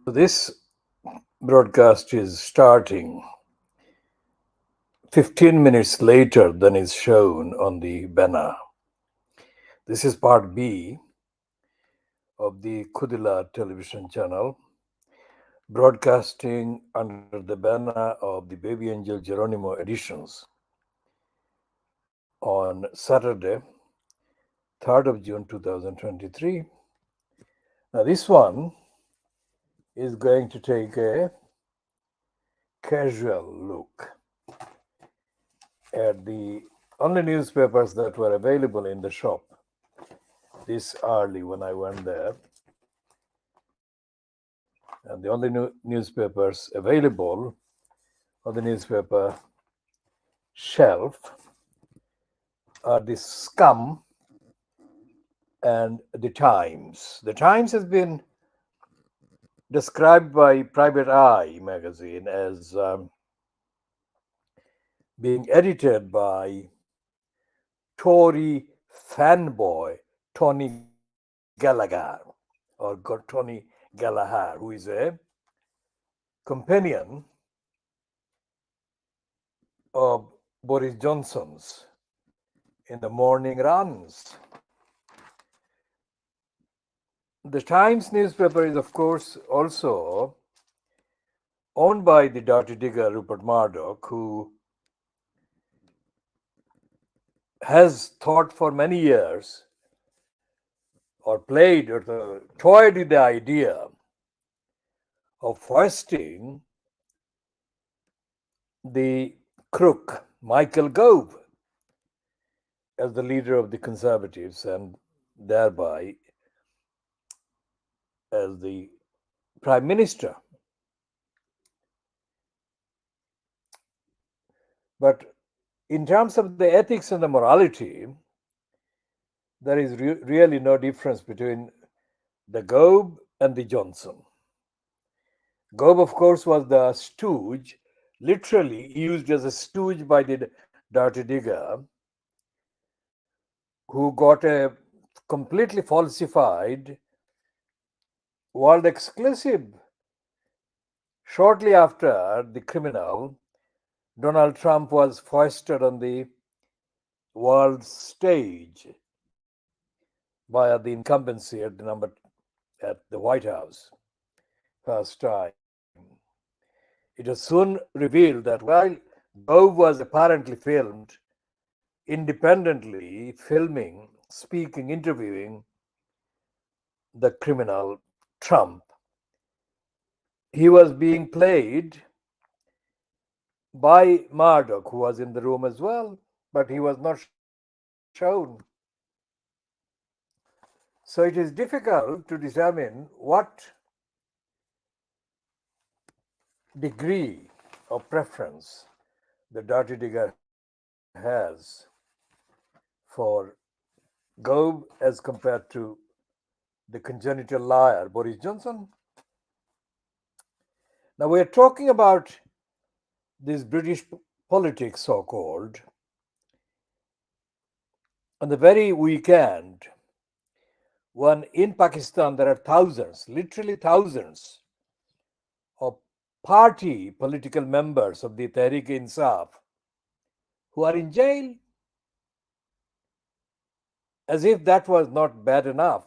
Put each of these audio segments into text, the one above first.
This broadcast is starting 15 minutes later than is shown on the banner. This is part B of the Khoodeelaar television channel, broadcasting under the banner of the Baby Angel Geronimo editions on Saturday, 3rd of June 2023. Now, this one is going to take a casual look at the only newspapers that were available in the shop this early when I went there. And the only newspapers available on the newspaper shelf are the Scum and the Times. The Times has been described by Private Eye magazine as being edited by Tory fanboy Tony Gallagher, or Tony Gallagher, who is a companion of Boris Johnson's in the morning runs. The Times newspaper is, of course, also owned by the dirty digger Rupert Murdoch, who has thought for many years or played or toyed with the idea of foisting the crook Michael Gove as the leader of the Conservatives and thereby as the Prime Minister. But in terms of the ethics and the morality, there is really no difference between the Gove and the Johnson. Gove, of course, was the stooge, literally used as a stooge by the dirty digger, who got a completely falsified world exclusive shortly after the criminal Donald Trump was foisted on the world stage via the incumbency at the White House first time. It was soon revealed that while Gove was apparently filmed independently, filming, speaking, interviewing the criminal Trump, he was being played by Murdoch, who was in the room as well, but he was not shown. So it is difficult to determine what degree of preference the dirty digger has for Gove as compared to the congenital liar Boris Johnson. Now we are talking about this British politics, so-called, on the very weekend when in Pakistan there are thousands, literally thousands, of party political members of the Tehreek-e-Insaf who are in jail. As if that was not bad enough,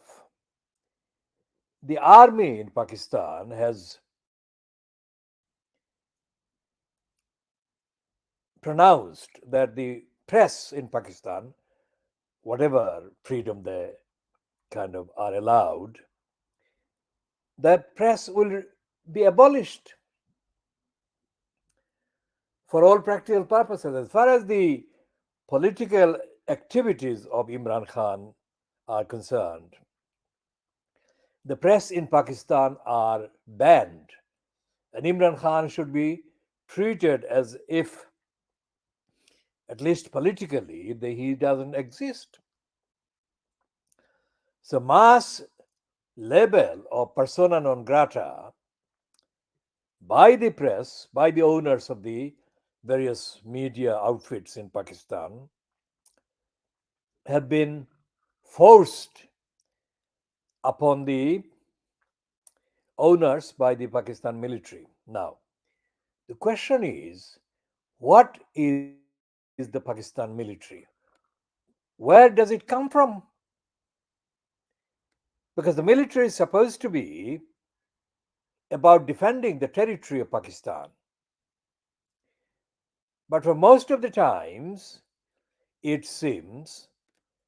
the army in Pakistan has pronounced that the press in Pakistan, whatever freedom they kind of are allowed, that press will be abolished for all practical purposes. As far as the political activities of Imran Khan are concerned, the press in Pakistan are banned, and Imran Khan should be treated as if, at least politically, he doesn't exist. So mass label of persona non grata by the press, by the owners of the various media outfits in Pakistan, have been forced upon the owners by the Pakistan military. Now, the question is, what is the Pakistan military? Where does it come from? Because the military is supposed to be about defending the territory of Pakistan. But for most of the times, it seems,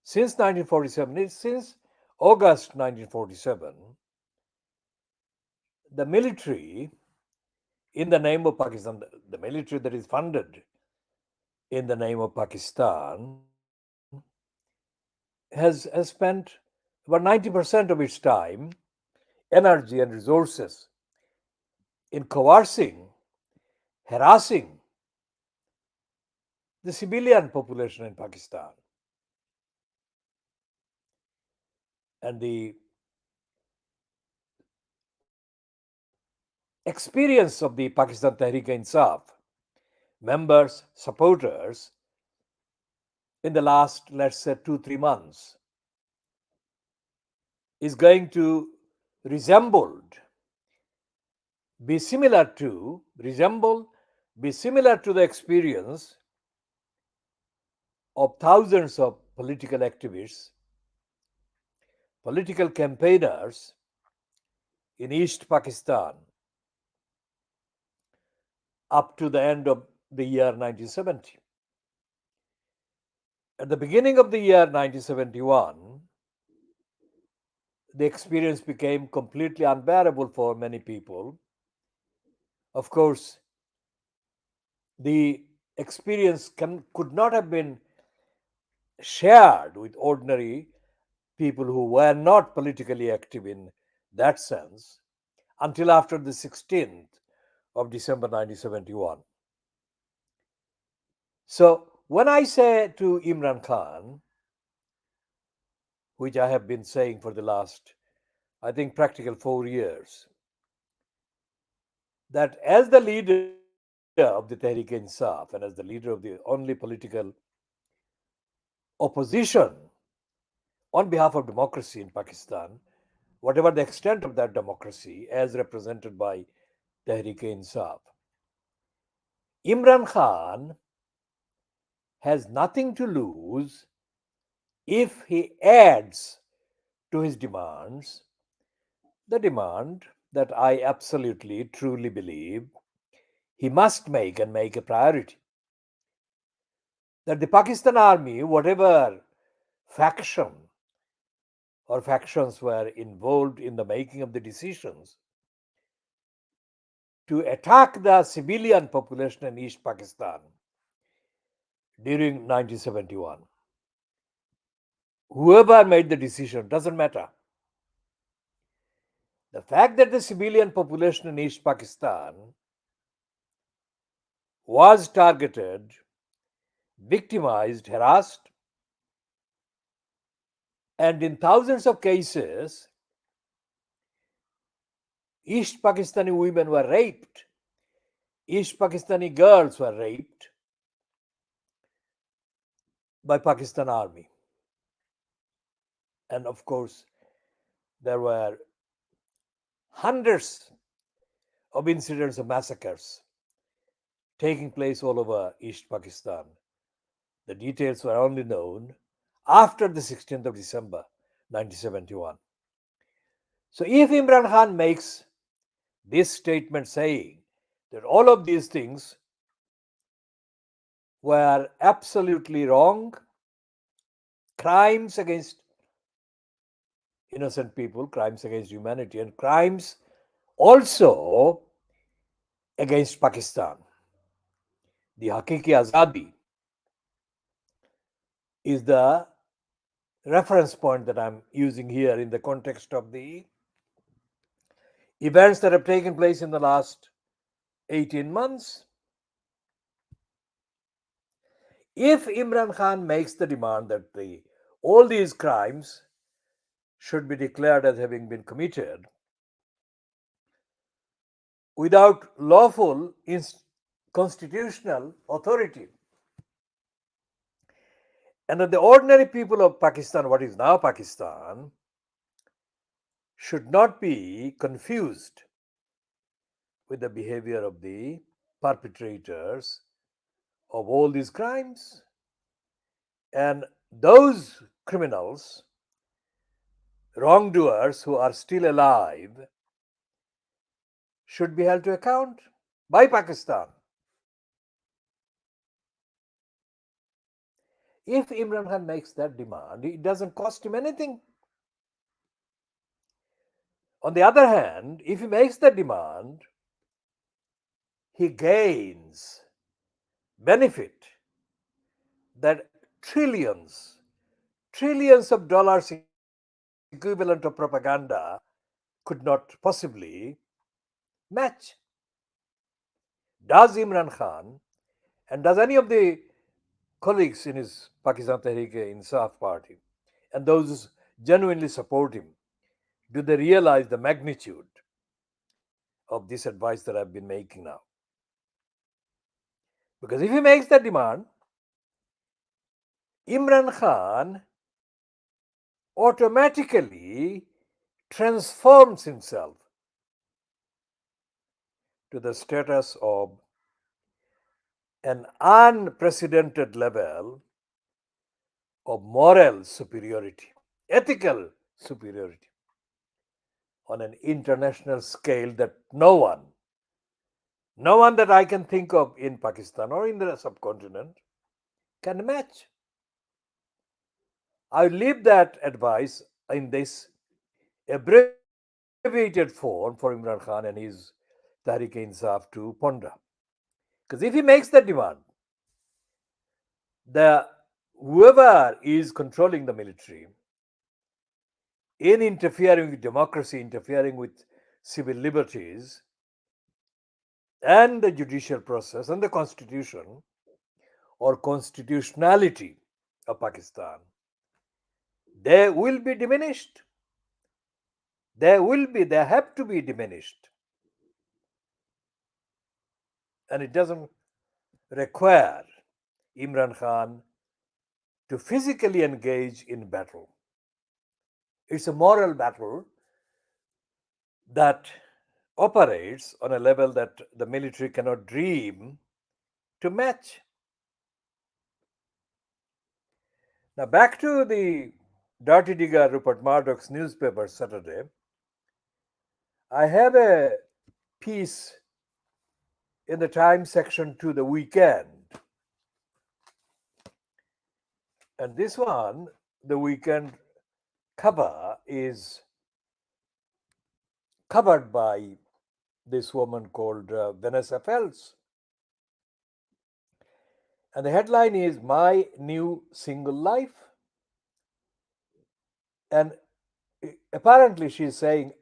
since 1947, since August 1947, the military, in the name of Pakistan, the military that is funded in the name of Pakistan, has spent about 90% of its time, energy, and resources in coercing, harassing the civilian population in Pakistan. And the experience of the Pakistan Tehreek-e-Insaf members, supporters in the last, let's say, 2-3 months is going to resemble, be similar to, resemble, be similar to the experience of thousands of political activists, political campaigners in East Pakistan up to the end of the year 1970. At the beginning of the year 1971, the experience became completely unbearable for many people. Of course, the experience could not have been shared with ordinary people who were not politically active in that sense until after the 16th of December 1971. So, when I say to Imran Khan, which I have been saying for the last, I think, practical 4 years, that as the leader of the Tehreek-e-Insaf and as the leader of the only political opposition on behalf of democracy in Pakistan, whatever the extent of that democracy as represented by Tehreek-e-Insaf, Imran Khan has nothing to lose if he adds to his demands the demand that I absolutely, truly believe he must make and make a priority, that the Pakistan army, whatever faction or factions were involved in the making of the decisions to attack the civilian population in East Pakistan during 1971, whoever made the decision, doesn't matter. The fact that the civilian population in East Pakistan was targeted, victimized, harassed, and in thousands of cases, East Pakistani women were raped, East Pakistani girls were raped by Pakistan army. And of course, there were hundreds of incidents of massacres taking place all over East Pakistan. The details were only known after the 16th of December 1971. So if Imran Khan makes this statement saying that all of these things were absolutely wrong, crimes against innocent people, crimes against humanity, and crimes also against Pakistan, the Hakiki Azadi is the reference point that I'm using here in the context of the events that have taken place in the last 18 months. If Imran Khan makes the demand that all these crimes should be declared as having been committed without lawful constitutional authority, and that the ordinary people of Pakistan, what is now Pakistan, should not be confused with the behavior of the perpetrators of all these crimes. And those criminals, wrongdoers who are still alive, should be held to account by Pakistan. If Imran Khan makes that demand, it doesn't cost him anything. On the other hand, if he makes that demand, he gains benefit that trillions of dollars equivalent of propaganda could not possibly match. Does Imran Khan and does any of the colleagues in his Pakistan Tehreek-e-Insaf party and those genuinely support him, do they realize the magnitude of this advice that I've been making now? Because if he makes that demand, Imran Khan automatically transforms himself to the status of an unprecedented level of moral superiority, ethical superiority on an international scale that no one that I can think of in Pakistan or in the subcontinent can match. I leave that advice in this abbreviated form for Imran Khan and his Tehreek-e-Insaf to ponder. Because if he makes that demand, the whoever is controlling the military in interfering with democracy, interfering with civil liberties, and the judicial process and the constitution or constitutionality of Pakistan, they will be diminished. They have to be diminished. And it doesn't require Imran Khan to physically engage in battle. It's a moral battle that operates on a level that the military cannot dream to match. Now, back to the dirty digger Rupert Murdoch's newspaper Saturday, I have a piece in the Times section to the weekend. And this one, the weekend cover is covered by this woman called Vanessa Feltz. And the headline is My New Single Life. And apparently she's saying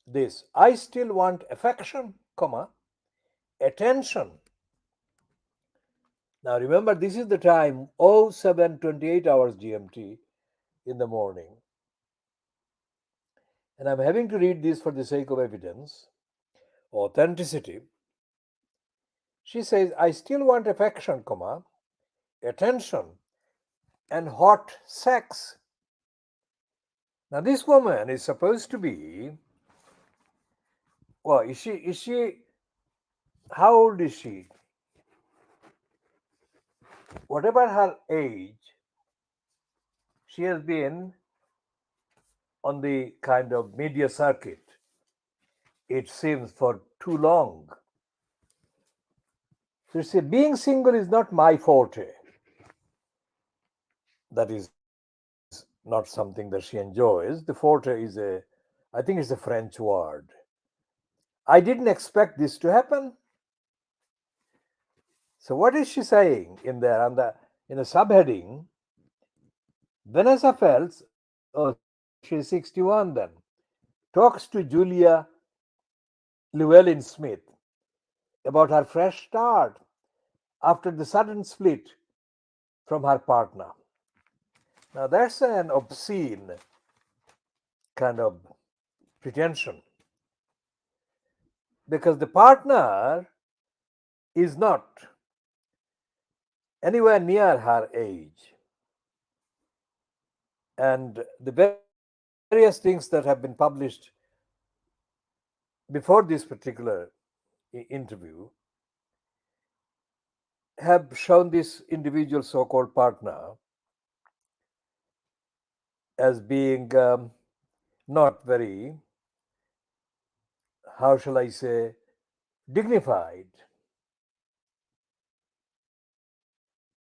this: I still want affection, comma, attention. Now remember, this is the time 07:28 hours GMT in the morning. And I'm having to read this for the sake of evidence, authenticity. She says, I still want affection, comma, attention, and hot sex. Now this woman is supposed to be, well, how old is she? Whatever her age, she has been on the kind of media circuit, it seems, for too long. So you see, being single is not my forte. That is not something that she enjoys. The forte is I think it's a French word. I didn't expect this to happen. So what is she saying in there in the subheading? Vanessa Feltz, oh, she's 61 then, talks to Julia Llewellyn Smith about her fresh start after the sudden split from her partner. Now that's an obscene kind of pretension, because the partner is not anywhere near her age. And the very various things that have been published before this particular interview have shown this individual so called partner as being not very, how shall I say, dignified.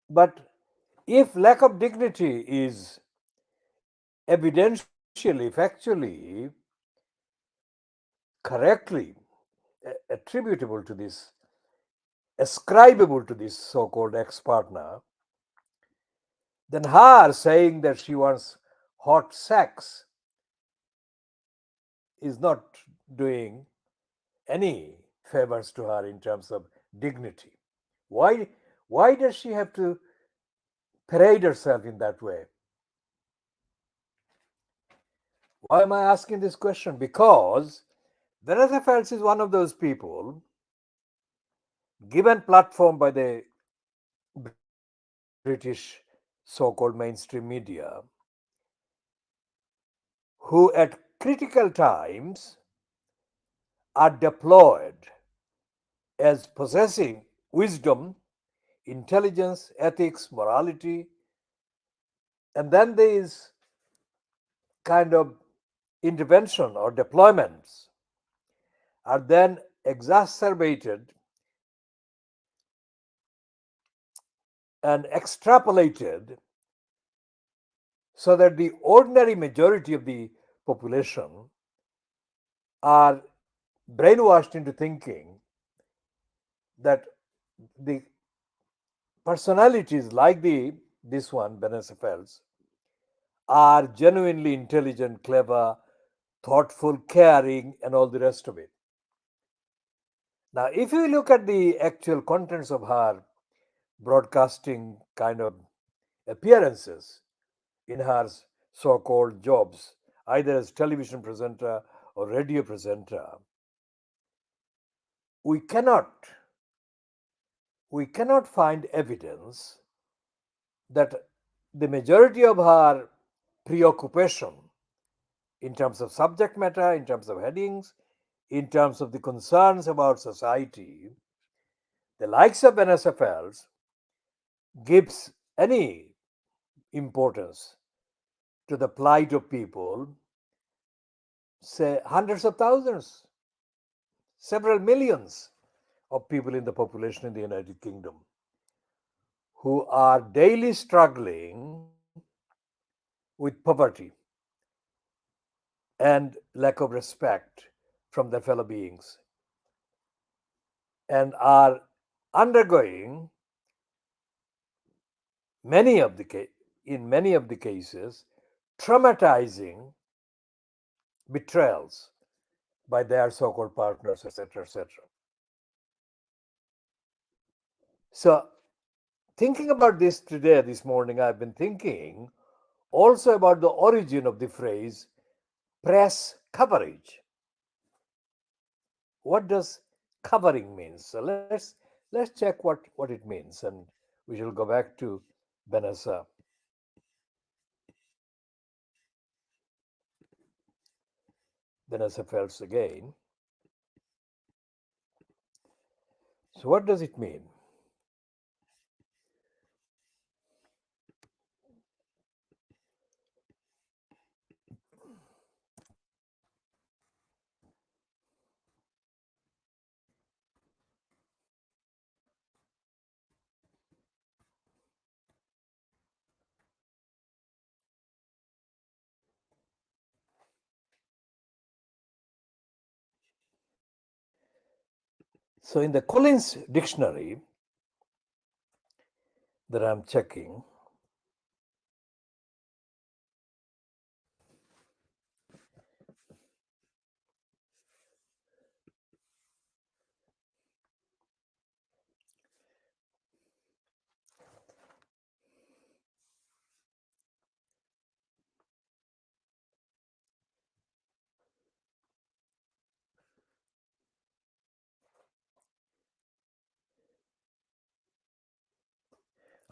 But if lack of dignity is evidentially, factually, correctly attributable to this, ascribable to this so called ex partner, then her saying that she wants hot sex is not doing any favors to her in terms of dignity. Why, why does she have to parade herself in that way? Why am I asking this question? Because Vanessa Feltz is one of those people given platform by the British so-called mainstream media who at critical times are deployed as possessing wisdom, intelligence, ethics, morality, and then there is kind of intervention or deployments are then exacerbated and extrapolated so that the ordinary majority of the population are brainwashed into thinking that the personalities like this one, Vanessa Feltz, are genuinely intelligent, clever, thoughtful, caring, and all the rest of it. Now, if you look at the actual contents of her broadcasting kind of appearances in her so called jobs, either as television presenter or radio presenter, we cannot we cannot find evidence that the majority of her preoccupation in terms of subject matter, in terms of headings, in terms of the concerns about society, the likes of Vanessa Feltz gives any importance to the plight of people, say hundreds of thousands, several millions of people in the population in the United Kingdom who are daily struggling with poverty and lack of respect from their fellow beings and are undergoing many of the in many of the cases traumatizing betrayals by their so-called partners, etc., etc. So, thinking about this today, this morning, I've been thinking also about the origin of the phrase press coverage. What does covering mean? So let's check what it means, and we shall go back to Vanessa Feltz again. So what does it mean? So in the Collins dictionary that I'm checking,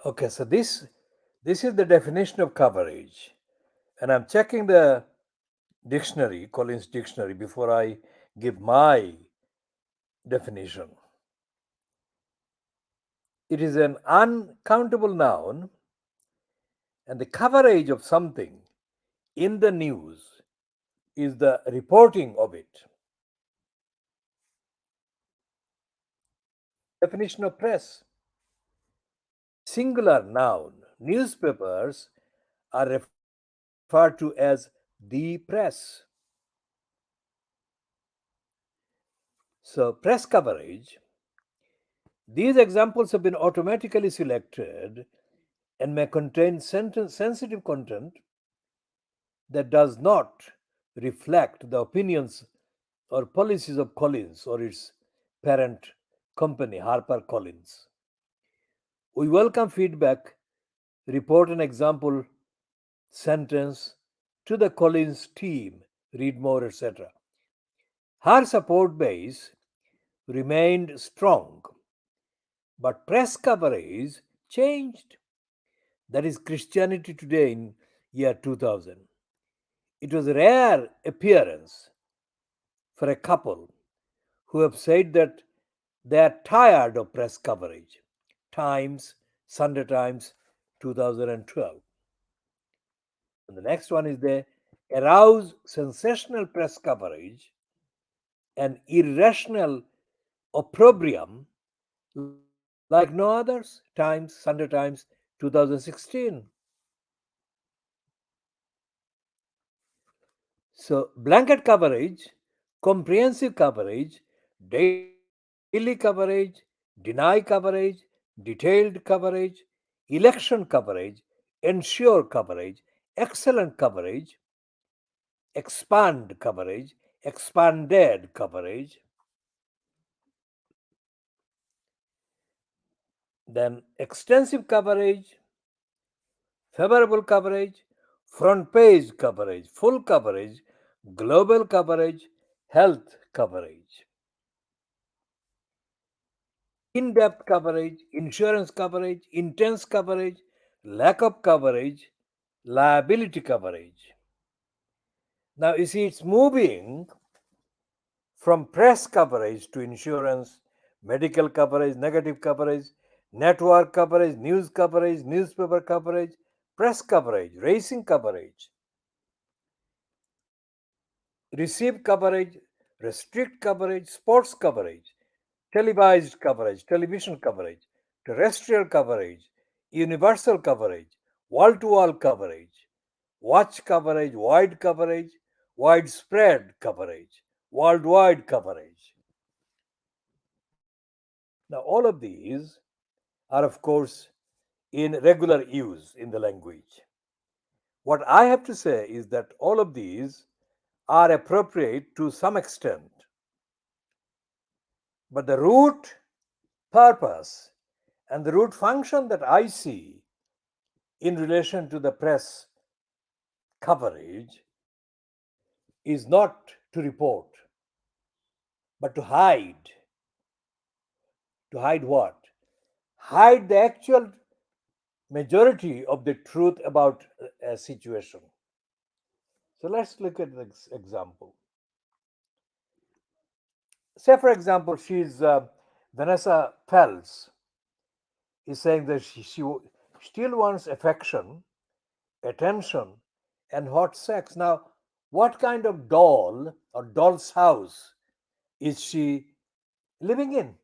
okay, so this is the definition of coverage, and I'm checking the dictionary, Collins Dictionary, before I give my definition. It is an uncountable noun, and the coverage of something in the news is the reporting of it. Definition of press: singular noun. Newspapers are referred to as the press. So, press coverage. These examples have been automatically selected and may contain sensitive content that does not reflect the opinions or policies of Collins or its parent company, HarperCollins. We welcome feedback, report an example sentence to the Collins team, read more, etc. Her support base remained strong, but press coverage changed. That is Christianity Today in year 2000. It was a rare appearance for a couple who have said that they are tired of press coverage. Times, Sunday Times, 2012. And the next one is they arouse sensational press coverage and irrational opprobrium like no others. Times, Sunday Times, 2016. So, blanket coverage, comprehensive coverage, daily coverage, deny coverage, detailed coverage, election coverage, ensure coverage, excellent coverage, expand coverage, expanded coverage, then extensive coverage, favorable coverage, front page coverage, full coverage, global coverage, health coverage, in depth coverage, insurance coverage, intense coverage, lack of coverage, liability coverage. Now, you see, it's moving from press coverage to insurance, medical coverage, negative coverage, network coverage, news coverage, newspaper coverage, press coverage, racing coverage, receive coverage, restrict coverage, sports coverage, televised coverage, television coverage, terrestrial coverage, universal coverage, wall to wall coverage, watch coverage, wide coverage, widespread coverage, worldwide coverage. Now, all of these are, of course, in regular use in the language. What I have to say is that all of these are appropriate to some extent, but the root purpose and the root function that I see in relation to the press coverage is not to report, but to hide. To hide what? Hide the actual majority of the truth about a situation. So let's look at this example. Say, for example, she's Vanessa Fells is saying that she still wants affection, attention, and hot sex. Now, what kind of doll or doll's house is she living in?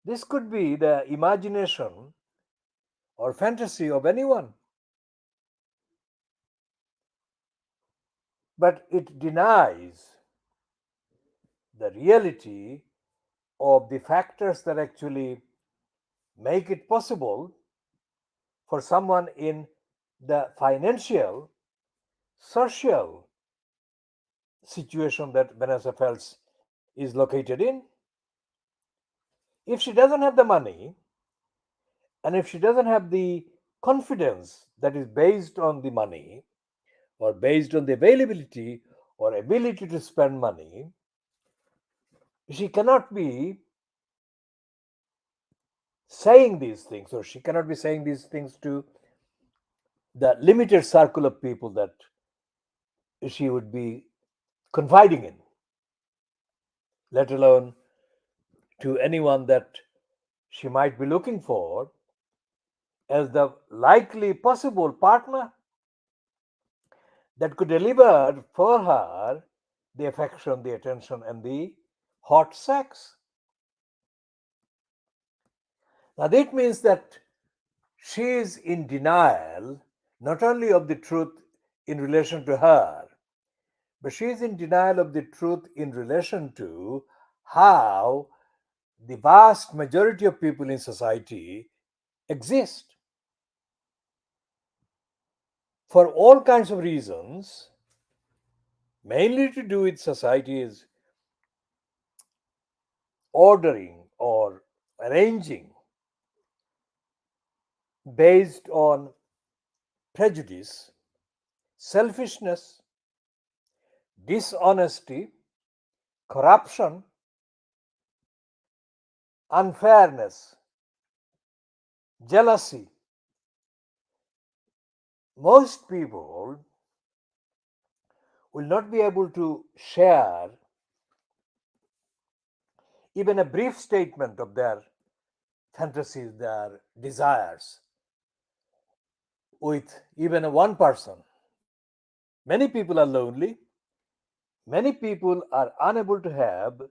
This could be the imagination or fantasy of anyone, but it denies the reality of the factors that actually make it possible for someone in the financial, social situation that Vanessa Feltz is located in. If she doesn't have the money, and if she doesn't have the confidence that is based on the money or based on the availability or ability to spend money, she cannot be saying these things, or she cannot be saying these things to the limited circle of people that she would be confiding in, let alone to anyone that she might be looking for as the likely possible partner that could deliver for her the affection, the attention, and the hot sex. Now, that means that she is in denial not only of the truth in relation to her, but she is in denial of the truth in relation to how the vast majority of people in society exist. For all kinds of reasons, mainly to do with society's ordering or arranging based on prejudice, selfishness, dishonesty, corruption, unfairness, jealousy. Most people will not be able to share even a brief statement of their fantasies, their desires with even a one person. Many people are lonely. Many people are unable to have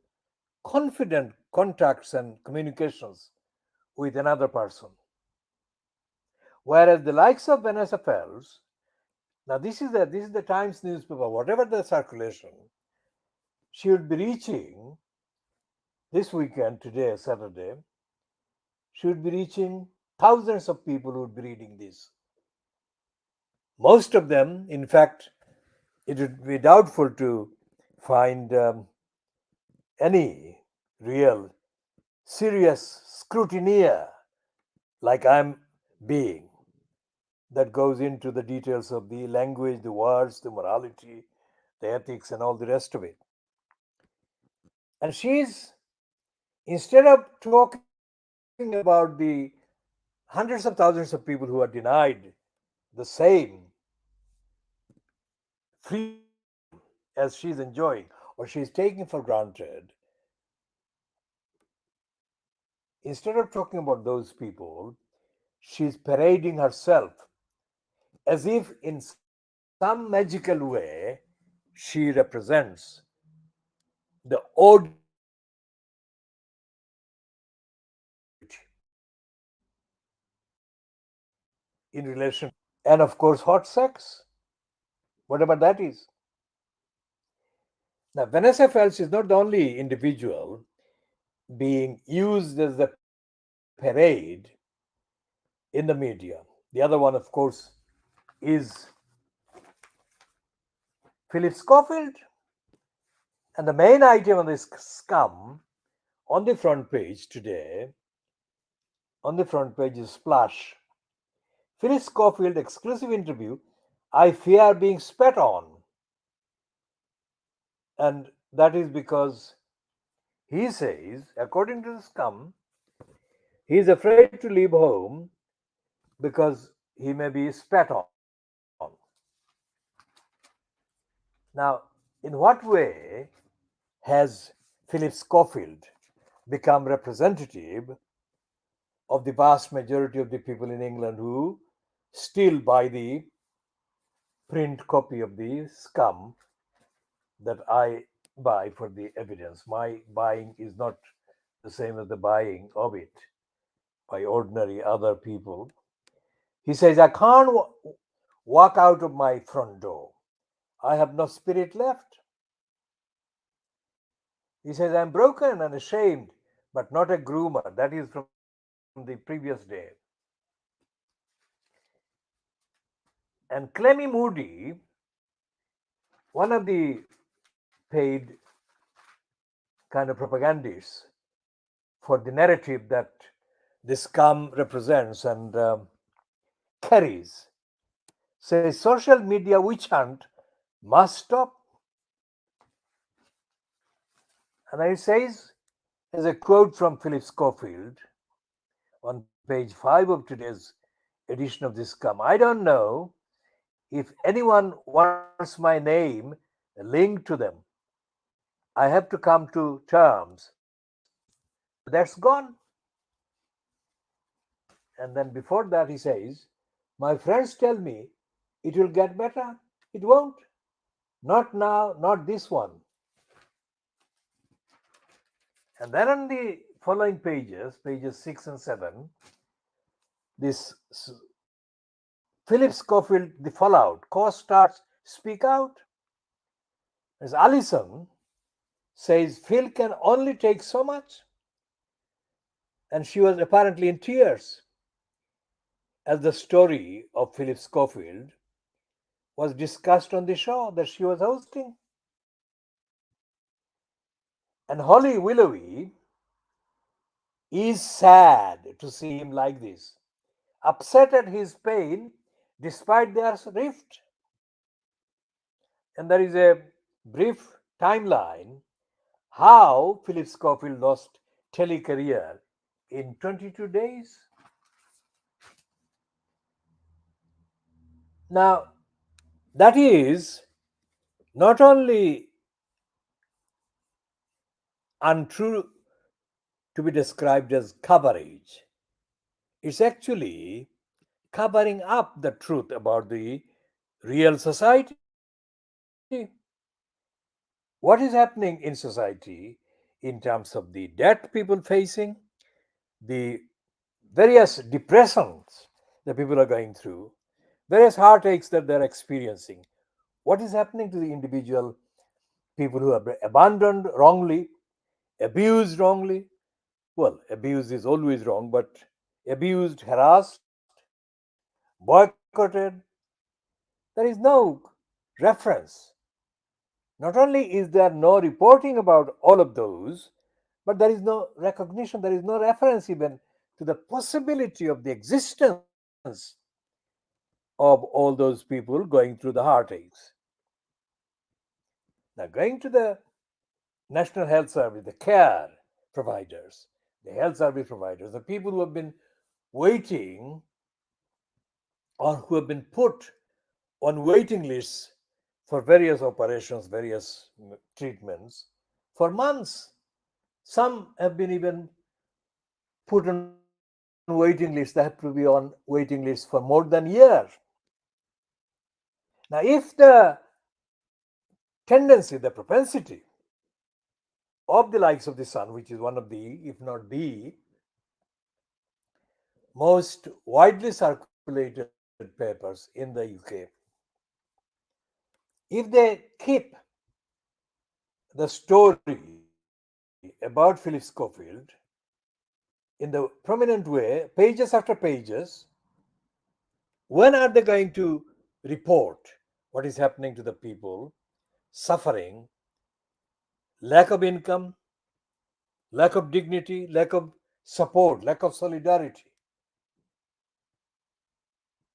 confident contacts and communications with another person. Whereas the likes of Vanessa Fells, now this is the Times newspaper, whatever the circulation, she would be reaching this weekend, today, Saturday, she would be reaching thousands of people who would be reading this. Most of them, in fact, it would be doubtful to find any real serious scrutineer like I'm being that goes into the details of the language, the words, the morality, the ethics, and all the rest of it. And she's, instead of talking about the hundreds of thousands of people who are denied the same freedom as she's enjoying or she's taking for granted, instead of talking about those people, she's parading herself as if in some magical way she represents the ordinary in relation, and of course hot sex, whatever that is. Now, Vanessa Feltz is not the only individual being used as the parade in the media. The other one, of course, is Philip Schofield. And the main item on this scum on the front page today, on the front page is splash. Philip Schofield exclusive interview. I fear being spat on. And that is because he says, according to the scum, he is afraid to leave home because he may be spat on. Now, in what way has Philip Schofield become representative of the vast majority of the people in England who still buy the print copy of the scum that I buy for the evidence? My buying is not the same as the buying of it by ordinary other people. He says, I can't walk out of my front door. I have no spirit left. He says, I'm broken and ashamed, but not a groomer. That is from the previous day. And Clemmy Moody, one of the paid kind of propagandists for the narrative that this scum represents and carries, says social media witch hunt must stop. And he says, as a quote from Philip Schofield on page 5 of today's edition of this scum, I don't know if anyone wants my name linked to them, I have to come to terms. That's gone. And then before that, he says, my friends tell me it will get better. It won't. Not now, not this one. And then on the following pages, pages 6 and 7, this Philip Schofield, the fallout, cause starts speak out. As Allison says, Phil can only take so much. And she was apparently in tears as the story of Philip Schofield was discussed on the show that she was hosting. And Holly Willoughby is sad to see him like this, upset at his pain despite their rift. And there is a brief timeline how Philip Schofield lost telecareer in 22 days. Now, that is not only untrue to be described as coverage, it's actually covering up the truth about the real society. What is happening in society in terms of the debt people facing, the various depressions that people are going through, various heartaches that they're experiencing. What is happening to the individual people who are abandoned wrongly, abused wrongly? Well, abuse is always wrong, but abused, harassed, boycotted, there is no reference. Not only is there no reporting about all of those, but there is no recognition, there is no reference even to the possibility of the existence of all those people going through the heartaches. Now, going to the National Health Service, the care providers, the health service providers, the people who have been waiting or who have been put on waiting lists for various operations, various treatments for months. Some have been even put on waiting lists, they have to be on waiting lists for more than a year. Now, if the tendency, the propensity of the likes of the Sun, which is one of the, if not the most widely circulated papers in the UK, if they keep the story about Philip Schofield in the prominent way, pages after pages, when are they going to report what is happening to the people suffering, lack of income, lack of dignity, lack of support, lack of solidarity?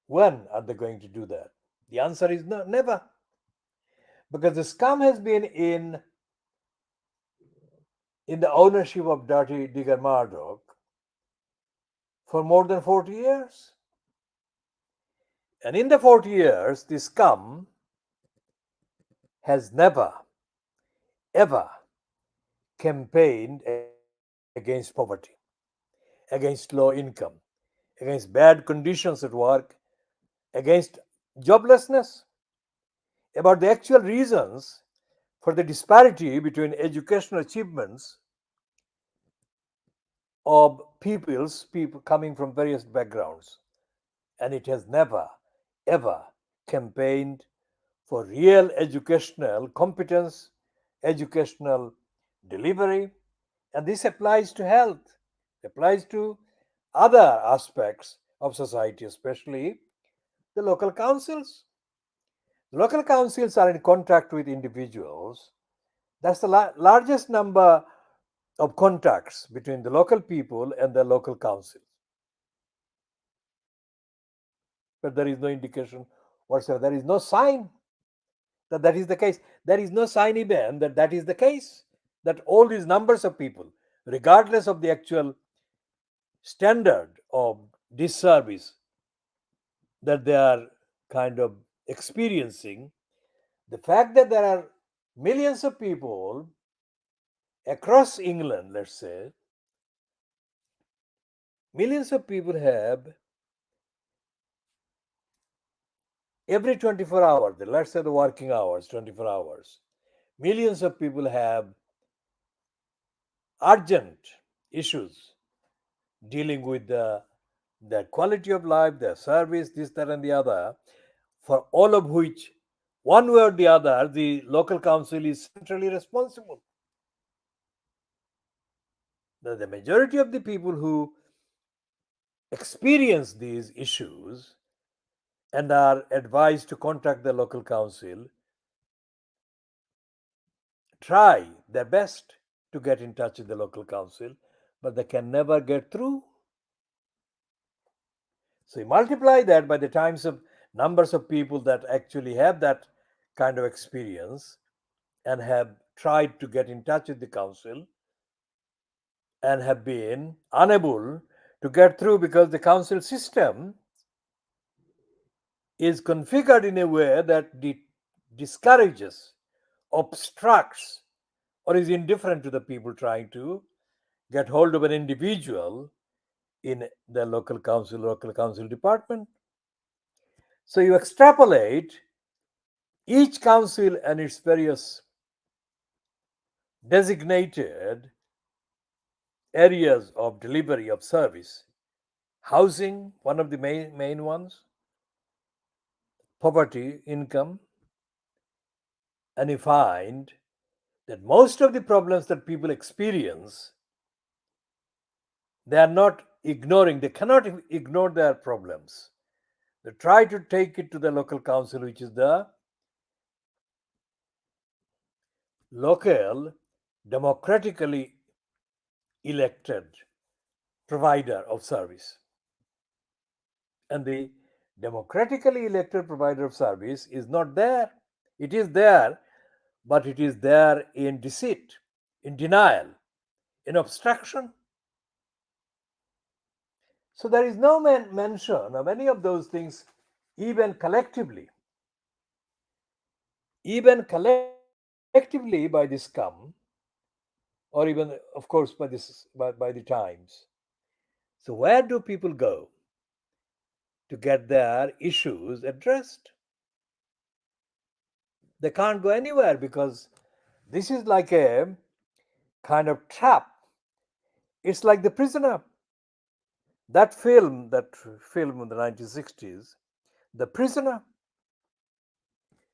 When are they going to do that? The answer is no, never. Because the scum has been in the ownership of Dirty Digger Murdoch for more than 40 years. And in the 40 years, the scum has never, ever campaigned against poverty, against low income, against bad conditions at work, against joblessness, about the actual reasons for the disparity between educational achievements of people coming from various backgrounds. And it has never, ever campaigned for real educational competence, educational delivery. And this applies to health, applies to other aspects of society, especially the local councils. The local councils are in contact with individuals. That's the largest number of contacts between the local people and the local councils. But there is no indication whatsoever. There is no sign that that is the case. There is no sign even that that is the case. That all these numbers of people, regardless of the actual standard of disservice that they are kind of experiencing the fact that there are millions of people across England, let's say, millions of people have every 24 hours, let's say the working hours, 24 hours, millions of people have urgent issues dealing with their quality of life, their service, this, that, and the other, for all of which, one way or the other, the local council is centrally responsible. The majority of the people who experience these issues and are advised to contact the local council try their best to get in touch with the local council, but they can never get through. So you multiply that by the times of numbers of people that actually have that kind of experience and have tried to get in touch with the council and have been unable to get through because the council system is configured in a way that discourages, obstructs, or is indifferent to the people trying to get hold of an individual in the local council department. So you extrapolate each council and its various designated areas of delivery of service. Housing, one of the main ones, poverty, income, and you find that most of the problems that people experience, they are not ignoring, they cannot ignore their problems. They try to take it to the local council, which is the local, democratically elected provider of service. And the democratically elected provider of service is not there. It is there, but it is there in deceit, in denial, in obstruction. So there is no mention of any of those things, even collectively. Even collectively by this come, or even, of course, by the Times. So where do people go to get their issues addressed? They can't go anywhere because this is like a kind of trap. It's like The Prisoner. That film in the 1960s, The Prisoner.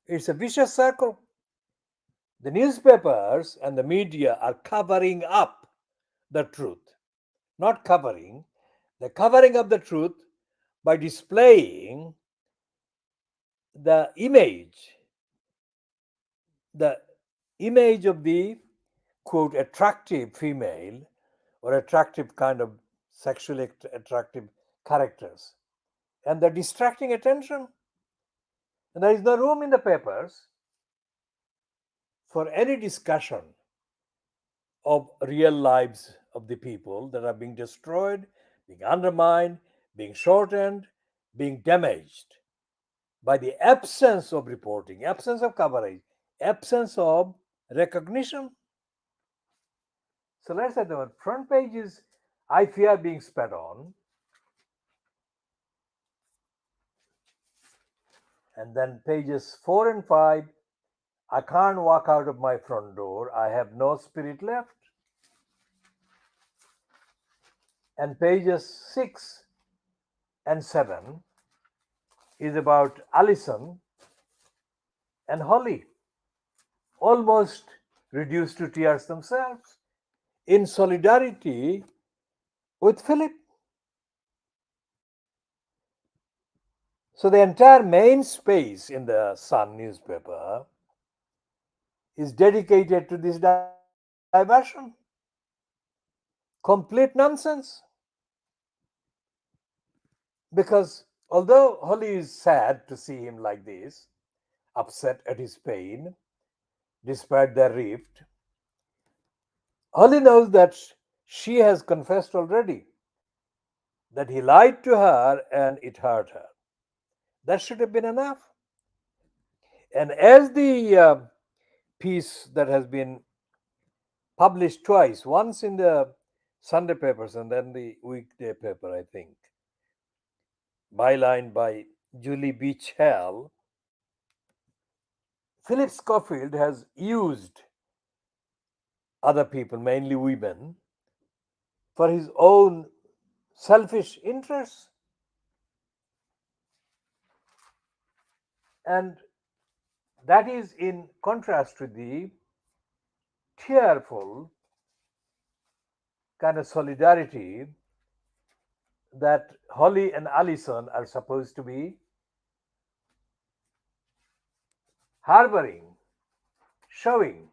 It's a vicious circle. The newspapers and the media are covering up the truth. Not covering, they're covering up the truth by displaying the the image of the quote attractive female or attractive kind of sexually attractive characters. And they're distracting attention. And there is no room in the papers for any discussion of real lives of the people that are being destroyed, being undermined, being shortened, being damaged by the absence of reporting, absence of coverage, absence of recognition. So let's say the front page is I fear being spat on, and then pages 4 and 5 I can't walk out of my front door, I have no spirit left. And pages 6 and 7 is about Alison and Holly, almost reduced to tears themselves, in solidarity with Philip. So the entire main space in the Sun newspaper is dedicated to this diversion. Complete nonsense. Because although Holly is sad to see him like this, upset at his pain, despite their rift, Holly knows that she has confessed already that he lied to her and it hurt her. That should have been enough. And as the piece that has been published twice, once in the Sunday papers and then the weekday paper, I think, byline by Julie Beach Hall, Philip Schofield has used other people, mainly women, for his own selfish interests. And that is in contrast to the tearful kind of solidarity that Holly and Allison are supposed to be harboring, showing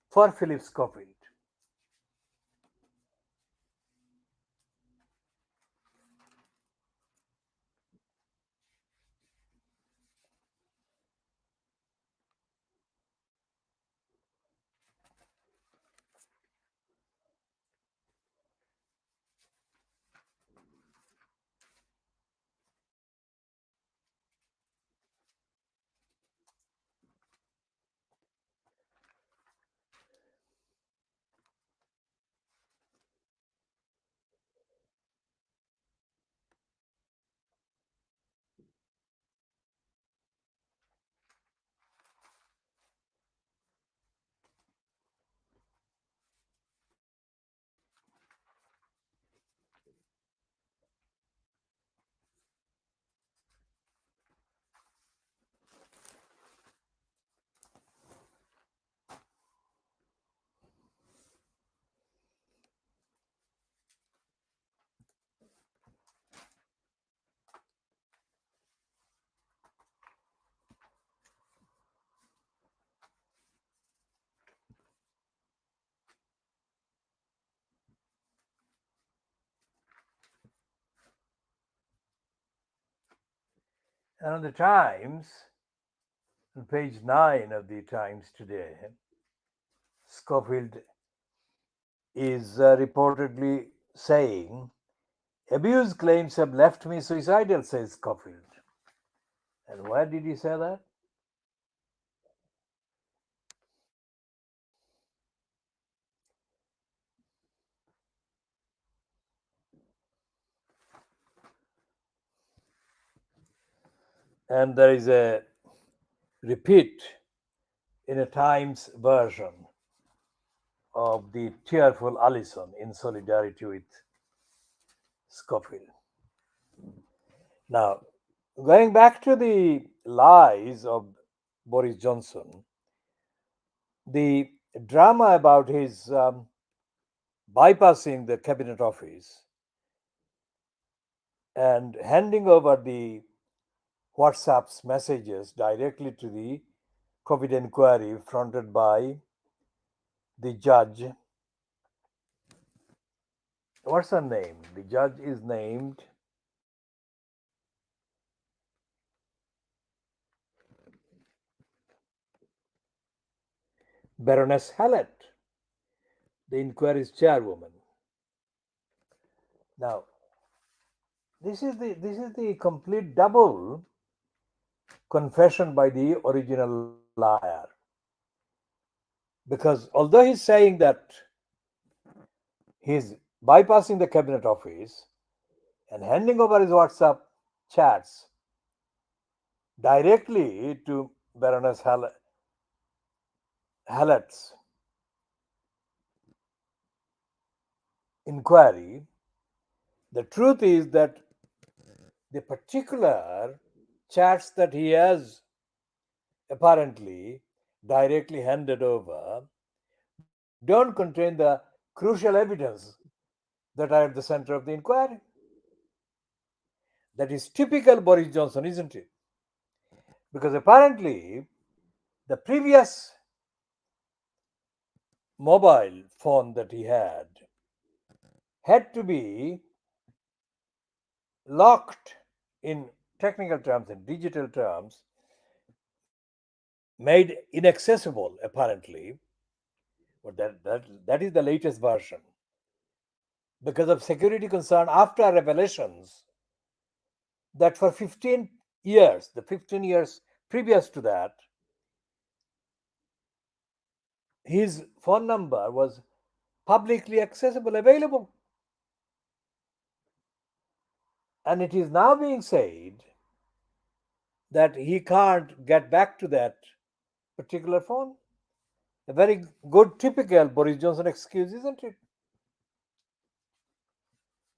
for Philip Schofield. And on the Times, on page 9 of the Times today, Schofield is reportedly saying, abuse claims have left me suicidal, says Schofield. And where did he say that? And there is a repeat in a Times version of the tearful Allison in solidarity with Schofield. Now, going back to the lies of Boris Johnson, the drama about his bypassing the cabinet office and handing over the WhatsApp's messages directly to the COVID inquiry fronted by the judge. What's her name? The judge is named Baroness Hallett, the inquiry's chairwoman. Now, this is the complete double confession by the original liar. Because although he's saying that he's bypassing the cabinet office and handing over his WhatsApp chats directly to Baroness Hallett's inquiry, the truth is that the particular chats that he has apparently directly handed over don't contain the crucial evidence that are at the center of the inquiry. That is typical Boris Johnson, isn't it? Because apparently the previous mobile phone that he had to be locked in technical terms and digital terms, made inaccessible apparently, but that is the latest version because of security concern after revelations that for 15 years, the 15 years previous to that, his phone number was publicly accessible, available. And it is now being said that he can't get back to that particular phone. A very good, typical Boris Johnson excuse, isn't it?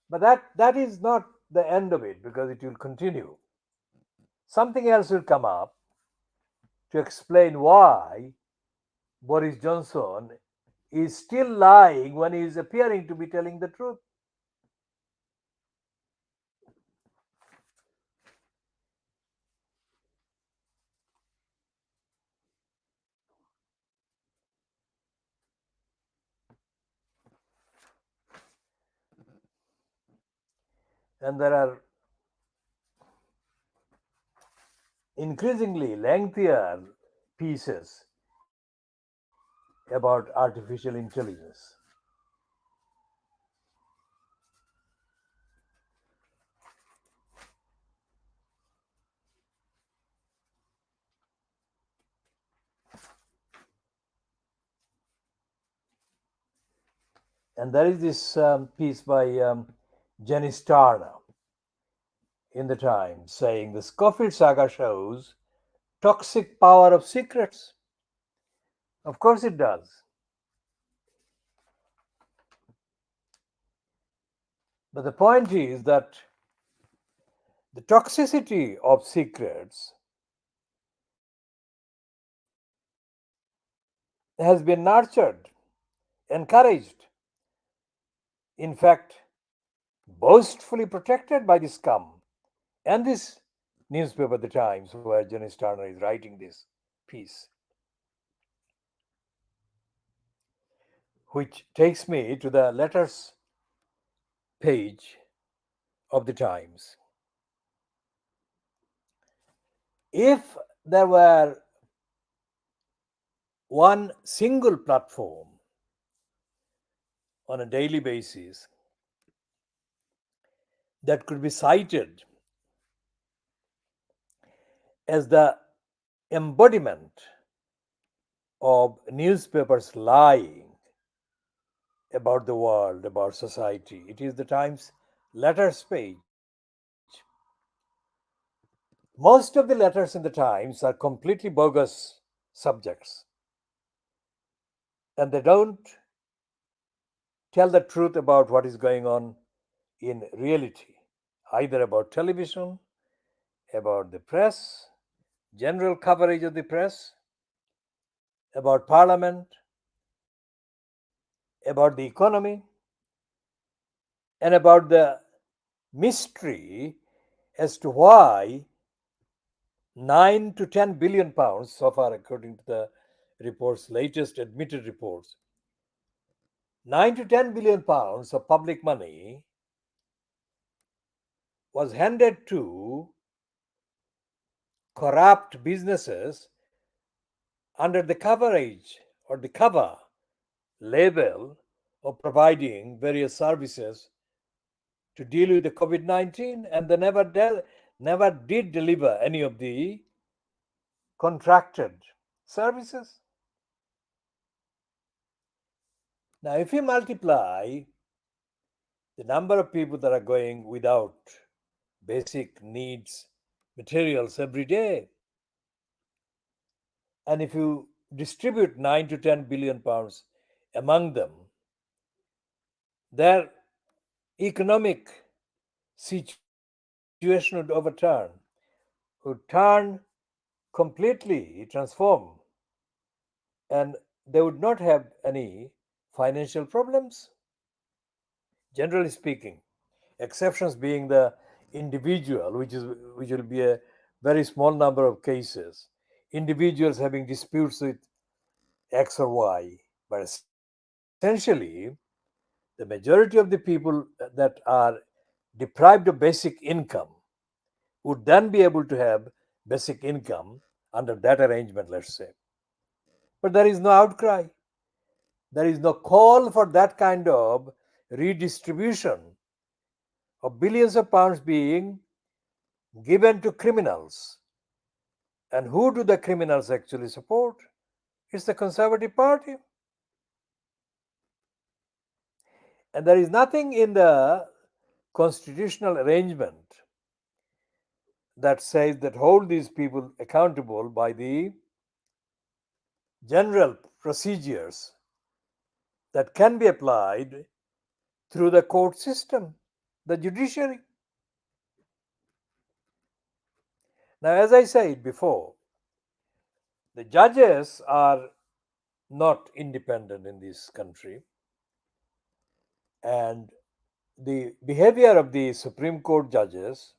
But that is not the end of it, because it will continue. Something else will come up to explain why Boris Johnson is still lying when he is appearing to be telling the truth. And there are increasingly lengthier pieces about artificial intelligence. And there is this piece by Jenny Starner in the Times saying the Scofield saga shows toxic power of secrets. Of course it does. But the point is that the toxicity of secrets has been nurtured, encouraged, in fact, boastfully protected by the scum and this newspaper, The Times, where Jenny Starner is writing this piece, which takes me to the letters page of The Times. If there were one single platform on a daily basis that could be cited as the embodiment of newspapers lying about the world, about society, it is the Times letters page. Most of the letters in the Times are completely bogus subjects, and they don't tell the truth about what is going on in reality, either about television, about the press, general coverage of the press, about parliament, about the economy, and about the mystery as to why 9 to 10 billion pounds, so far according to the reports, latest admitted reports, 9 to 10 billion pounds of public money was handed to corrupt businesses under the coverage or the cover label of providing various services to deal with the COVID-19, and they never did deliver any of the contracted services. Now, if you multiply the number of people that are going without basic needs materials every day, and if you distribute 9 to 10 billion pounds among them, their economic situation would turn completely transform, and they would not have any financial problems, generally speaking, exceptions being the individual, which will be a very small number of cases, individuals having disputes with X or Y. But essentially, the majority of the people that are deprived of basic income would then be able to have basic income under that arrangement, let's say. But there is no outcry. There is no call for that kind of redistribution of billions of pounds being given to criminals. And who do the criminals actually support? It's the Conservative Party. And there is nothing in the constitutional arrangement that says that hold these people accountable by the general procedures that can be applied through the court system, the judiciary. Now, as I said before, the judges are not independent in this country, and the behavior of the Supreme Court judges,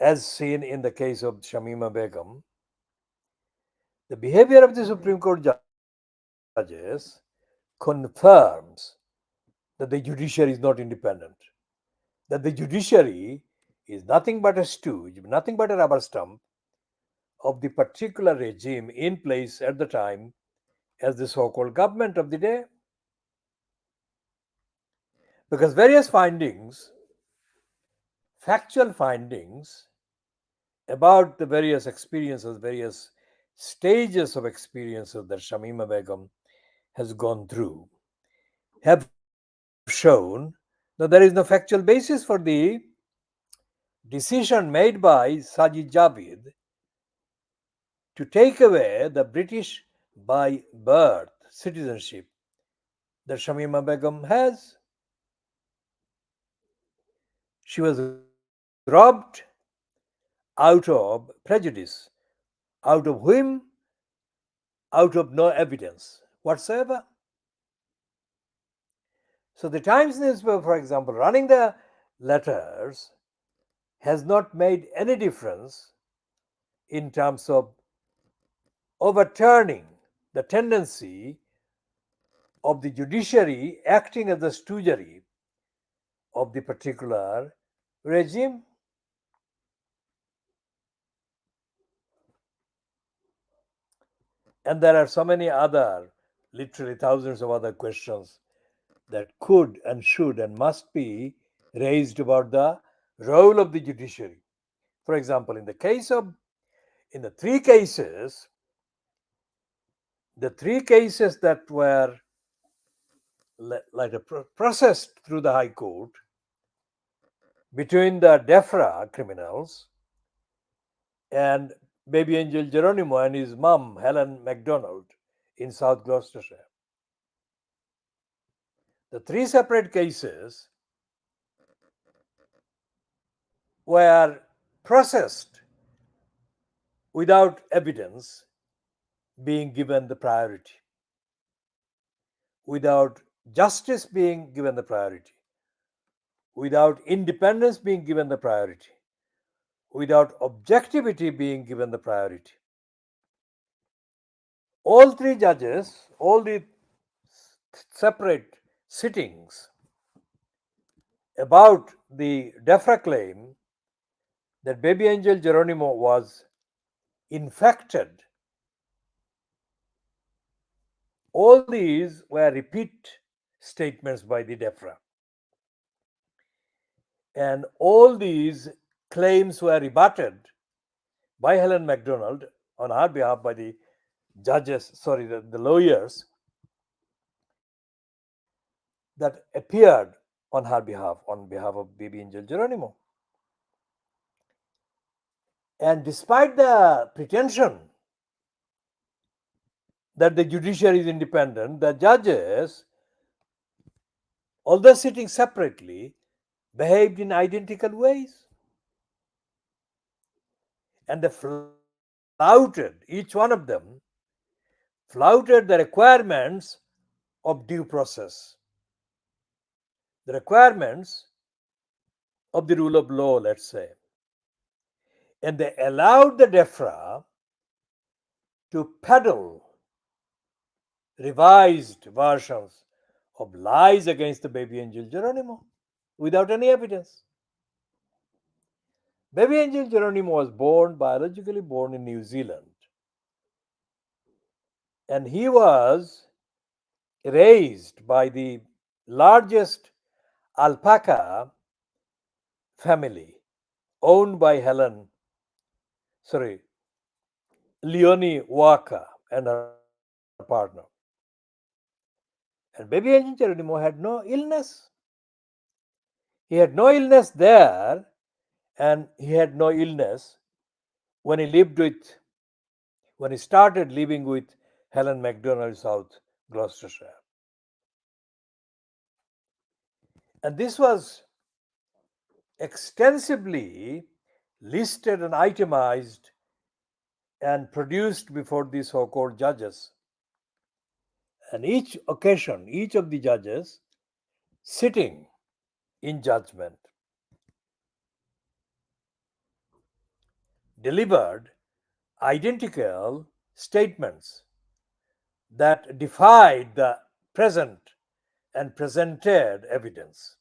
as seen in the case of Shamima Begum, the behavior of the Supreme Court judges confirms that the judiciary is not independent, that the judiciary is nothing but a stooge, nothing but a rubber stamp of the particular regime in place at the time as the so called government of the day. Because various findings, factual findings about the various experiences, various stages of experiences that Shamima Begum has gone through, have shown that there is no factual basis for the decision made by Sajid Javid to take away the British by birth citizenship that Shamima Begum has. She was robbed out of prejudice, out of whim, out of no evidence whatsoever. So the Times newspaper, for example, running the letters has not made any difference in terms of overturning the tendency of the judiciary acting as the stoogery of the particular regime. And there are so many other, literally thousands of other questions that could and should and must be raised about the role of the judiciary. For example, in the three cases that were processed through the High Court between the DEFRA criminals and baby Angel Geronimo and his mom, Helen MacDonald, in South Gloucestershire. The three separate cases were processed without evidence being given the priority, without justice being given the priority, without independence being given the priority, without objectivity being given the priority. All three judges, all the separate sittings about the DEFRA claim that baby Angel Geronimo was infected, all these were repeat statements by the DEFRA. And all these claims were rebutted by Helen MacDonald on her behalf by the the lawyers that appeared on behalf of baby Angel Geronimo. And despite the pretension that the judiciary is independent, the judges, although sitting separately, behaved in identical ways. And they flouted, each one of them, flouted the requirements of due process, the requirements of the rule of law, let's say. And they allowed the DEFRA to peddle revised versions of lies against the baby Angel Geronimo without any evidence. Baby Angel Geronimo was biologically born in New Zealand, and he was raised by the largest alpaca family owned by Leonie Walker and her partner. And baby Angel Geronimo had no illness. He had no illness there, and he had no illness when he lived with, when he started living with Helen MacDonald, South Gloucestershire. And this was extensively listed and itemized and produced before the so called judges. And each occasion, each of the judges sitting in judgment delivered identical statements that defied the present and presented evidence.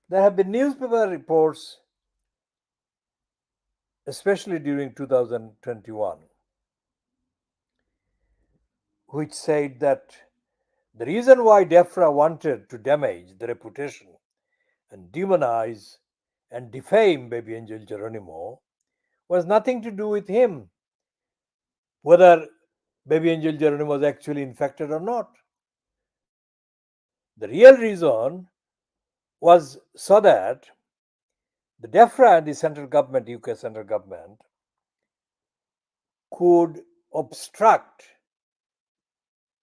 There have been newspaper reports, especially during 2021, which said that the reason why DEFRA wanted to damage the reputation and demonize and defame baby Angel Geronimo was nothing to do with him, whether baby Angel Geronimo was actually infected or not. The real reason was so that the DEFRA and the central government, UK central government, could obstruct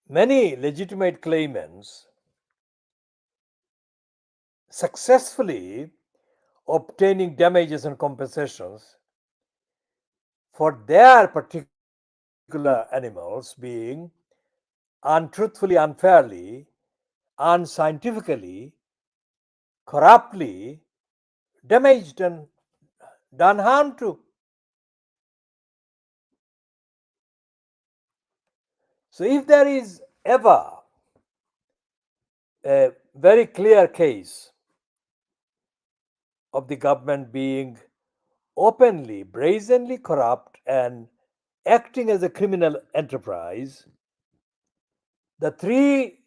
many legitimate claimants successfully obtaining damages and compensations for their particular animals being untruthfully, unfairly, unscientifically, corruptly damaged and done harm to. So, if there is ever a very clear case of the government being openly, brazenly corrupt and acting as a criminal enterprise, the three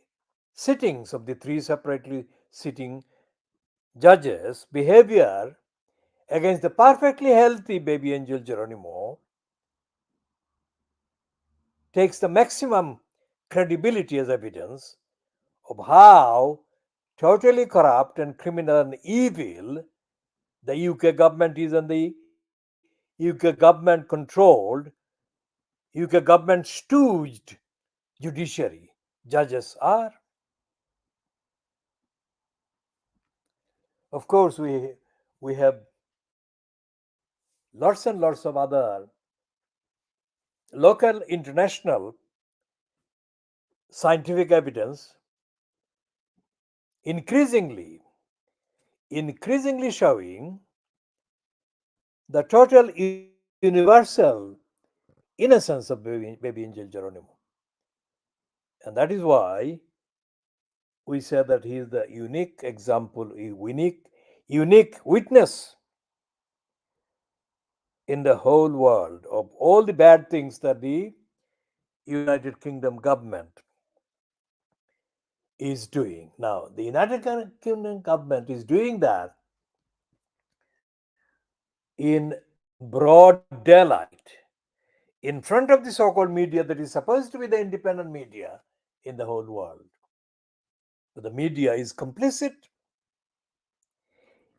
sittings of the three separately sitting judges' behavior against the perfectly healthy baby Angel Geronimo takes the maximum credibility as evidence of how totally corrupt and criminal and evil the UK government is, and the UK government controlled, UK government stooged judiciary judges are. Of course, we have lots and lots of other local, international scientific evidence increasingly showing the total universal innocence of baby Angel Geronimo. And that is why we say that he is the unique example, unique witness in the whole world of all the bad things that the United Kingdom government is doing. Now, the United Kingdom government is doing that in broad daylight, in front of the so called media that is supposed to be the independent media in the whole world. But the media is complicit,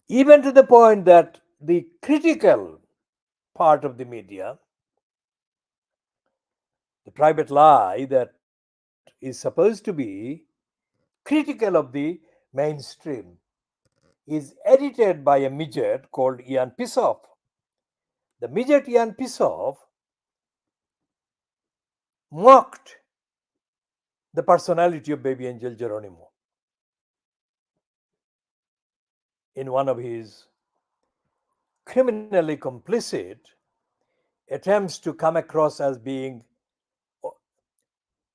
even to the point that the critical part of the media, the private lie that is supposed to be critical of the mainstream, is edited by a midget called Ian Pissoff. The midget Ian Pissoff mocked the personality of baby Angel Geronimo in one of his criminally complicit attempts to come across as being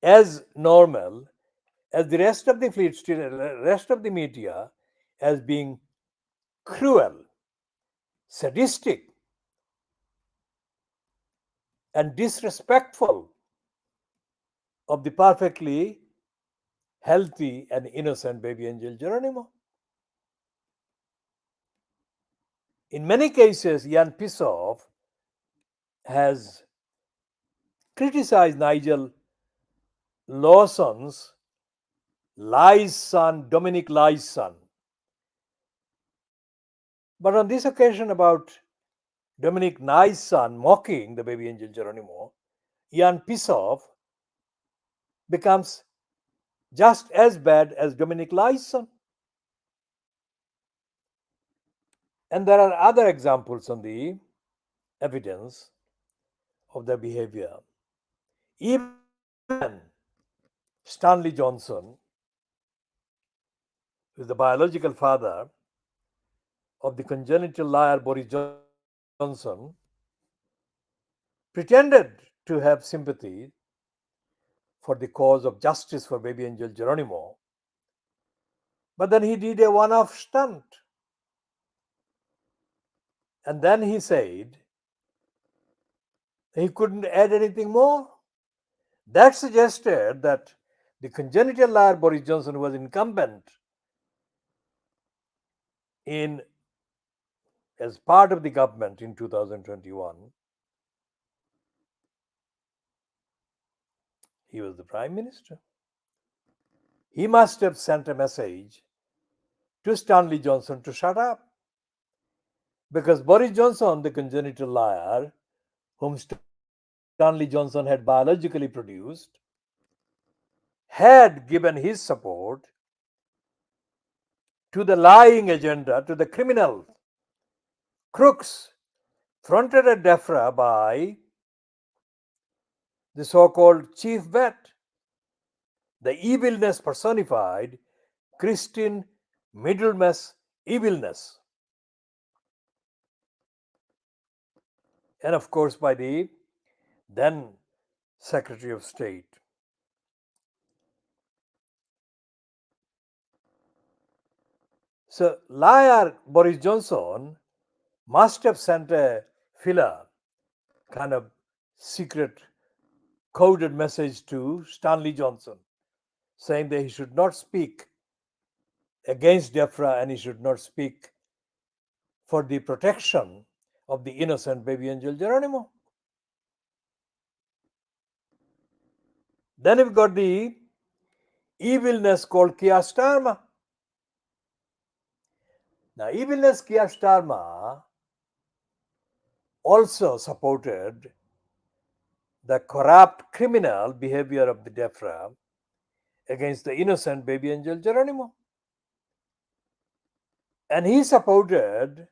as normal as the rest of the fleet, rest of the media, as being cruel, sadistic, and disrespectful of the perfectly healthy and innocent baby Angel Geronimo. In many cases, Jan Pisov has criticized Nigel Lawson's Lai's son, Dominic Lai's son. But on this occasion, about Dominic Nye's son mocking the baby angel Geronimo, Jan Pisov becomes just as bad as Dominic Lai's son. And there are other examples on the evidence of their behavior. Even Stanley Johnson, who is the biological father of the congenital liar Boris Johnson, pretended to have sympathy for the cause of justice for baby angel Geronimo, but then he did a one off stunt. And then he said he couldn't add anything more. That suggested that the congenital liar Boris Johnson was incumbent in as part of the government in 2021. He was the prime minister. He must have sent a message to Stanley Johnson to shut up. Because Boris Johnson, the congenital liar, whom Stanley Johnson had biologically produced, had given his support to the lying agenda, to the criminal crooks fronted at DEFRA by the so-called Chief Vedh, the evilness personified, Christian Middlemas evilness. And of course by the then Secretary of State. So liar Boris Johnson must have sent a filler, kind of secret coded message to Stanley Johnson, saying that he should not speak against DEFRA and he should not speak for the protection of the innocent baby angel Geronimo. Then we've got the evilness called Keir Starmer. Now, evilness Keir Starmer also supported the corrupt criminal behavior of the DEFRA against the innocent baby angel Geronimo. And he supported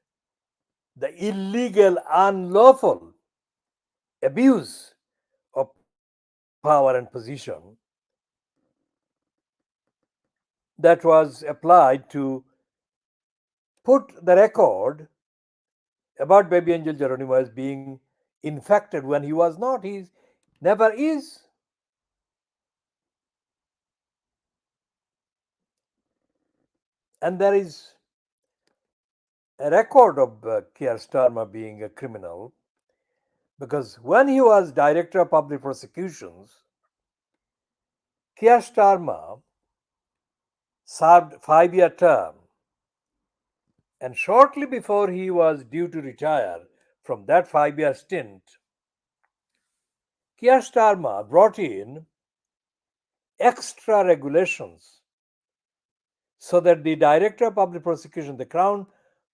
the illegal, unlawful abuse of power and position that was applied to put the record about baby angel Geronimo as being infected when he was not. He never is. And there is a record of Keir Starmer being a criminal because when he was Director of Public Prosecutions, Keir Starmer served a 5-year term, and shortly before he was due to retire from that 5-year stint, Keir Starmer brought in extra regulations so that the Director of Public Prosecution, the Crown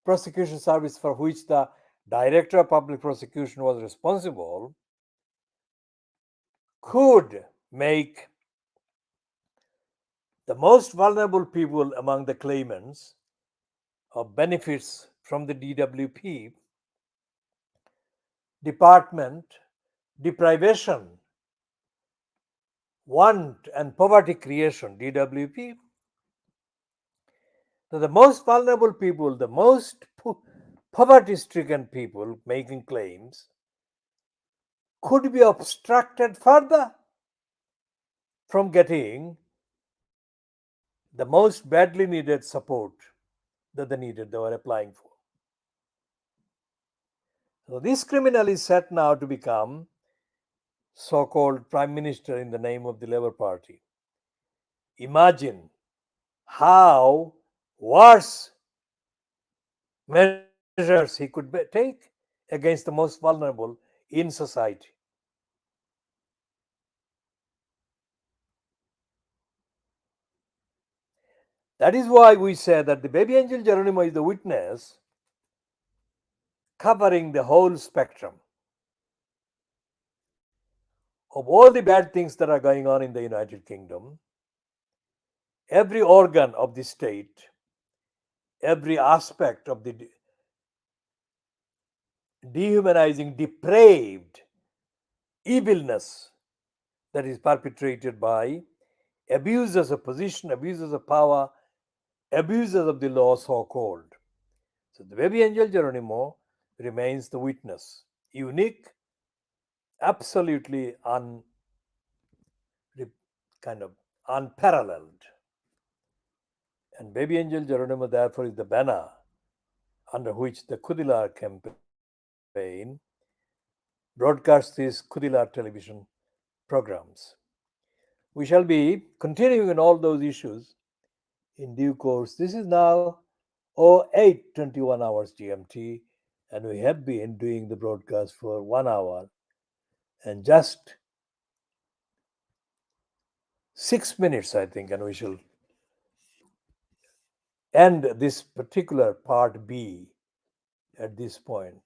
Prosecution Service for which the Director of Public Prosecution was responsible, could make the most vulnerable people among the claimants of benefits from the DWP department, deprivation, want and poverty creation, DWP. So the most vulnerable people, the most poverty stricken people making claims could be obstructed further from getting the most badly needed support that they were applying for. So this criminal is set now to become so-called prime minister in the name of the Labour Party. Imagine how worse measures measures he could take against the most vulnerable in society. That is why we say that the baby angel Geronimo is the witness covering the whole spectrum of all the bad things that are going on in the United Kingdom. Every organ of the state, every aspect of the dehumanizing, depraved evilness that is perpetrated by abusers of position, abusers of power, abusers of the law, so called. So the baby angel Geronimo remains the witness, unique, absolutely kind of unparalleled. And baby angel Geronimo, therefore, is the banner under which the Khoodeelaar campaign broadcasts these Khoodeelaar television programs. We shall be continuing on all those issues in due course. This is now 08:21 hours GMT, and we have been doing the broadcast for 1 hour and just 6 minutes, I think, and we shall end this particular part B at this point.